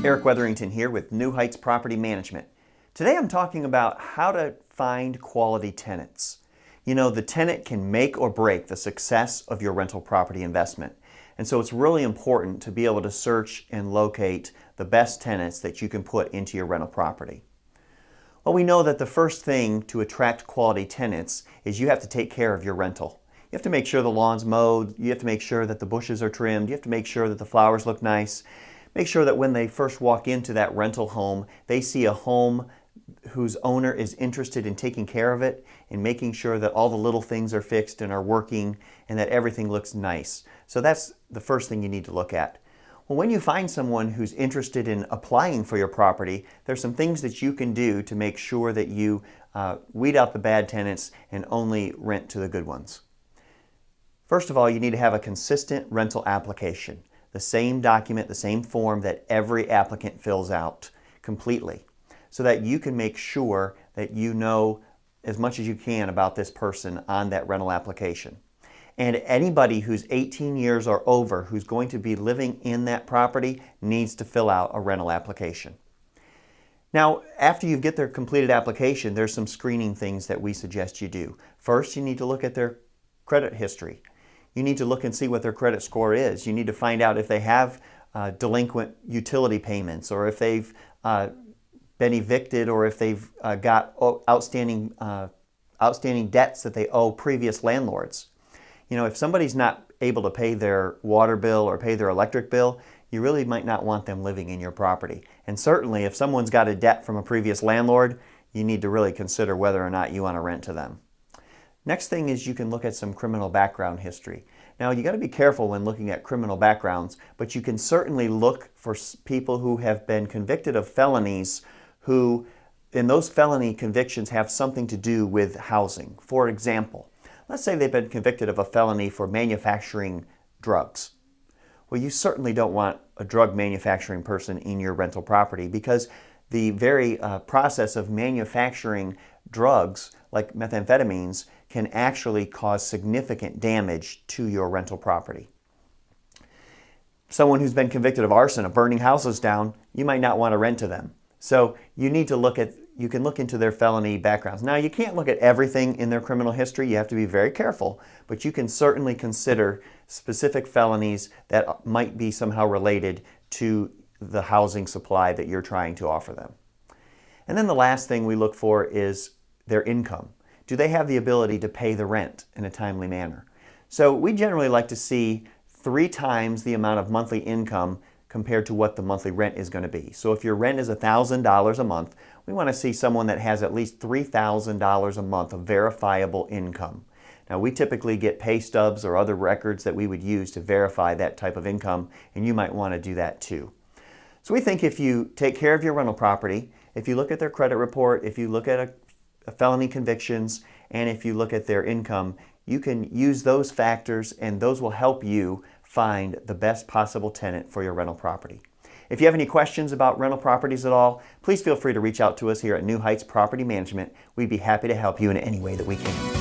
Eric Wetherington here with New Heights Property Management. Today I'm talking about how to find quality tenants. You know, the tenant can make or break the success of your rental property investment. And so it's really important to be able to search and locate the best tenants that you can put into your rental property. Well, we know that the first thing to attract quality tenants is you have to take care of your rental. You have to make sure the lawn's mowed, you have to make sure that the bushes are trimmed, you have to make sure that the flowers look nice. Make sure that when they first walk into that rental home, they see a home whose owner is interested in taking care of it and making sure that all the little things are fixed and are working and that everything looks nice. So that's the first thing you need to look at. Well, when you find someone who's interested in applying for your property, there's some things that you can do to make sure that you weed out the bad tenants and only rent to the good ones. First of all, you need to have a consistent rental application. The same document, the same form that every applicant fills out completely, so that you can make sure that you know as much as you can about this person on that rental application. And anybody who's 18 years or over who's going to be living in that property needs to fill out a rental application. Now, after you get their completed application, there's some screening things that we suggest you do. First, you need to look at their credit history. You need to look and see what their credit score is. You need to find out if they have delinquent utility payments, or if they've been evicted, or if they've got outstanding debts that they owe previous landlords. You know, if somebody's not able to pay their water bill or pay their electric bill, you really might not want them living in your property. And certainly if someone's got a debt from a previous landlord, you need to really consider whether or not you want to rent to them. Next thing is you can look at some criminal background history. Now, you got to be careful when looking at criminal backgrounds, but you can certainly look for people who have been convicted of felonies who, in those felony convictions, have something to do with housing. For example, let's say they've been convicted of a felony for manufacturing drugs. Well, you certainly don't want a drug manufacturing person in your rental property, because the very process of manufacturing drugs like methamphetamines can actually cause significant damage to your rental property. Someone who's been convicted of arson, of burning houses down, you might not want to rent to them. So you need to you can look into their felony backgrounds. Now, you can't look at everything in their criminal history. You have to be very careful, but you can certainly consider specific felonies that might be somehow related to the housing supply that you're trying to offer them. And then the last thing we look for is their income. Do they have the ability to pay the rent in a timely manner? So we generally like to see 3 times the amount of monthly income compared to what the monthly rent is going to be. So if your rent is $1,000 a month, we want to see someone that has at least $3,000 a month of verifiable income. Now, we typically get pay stubs or other records that we would use to verify that type of income, and you might want to do that too. So we think if you take care of your rental property, if you look at their credit report, if you look at felony convictions, and if you look at their income, you can use those factors, and those will help you find the best possible tenant for your rental property. If you have any questions about rental properties at all, please feel free to reach out to us here at New Heights Property Management. We'd be happy to help you in any way that we can.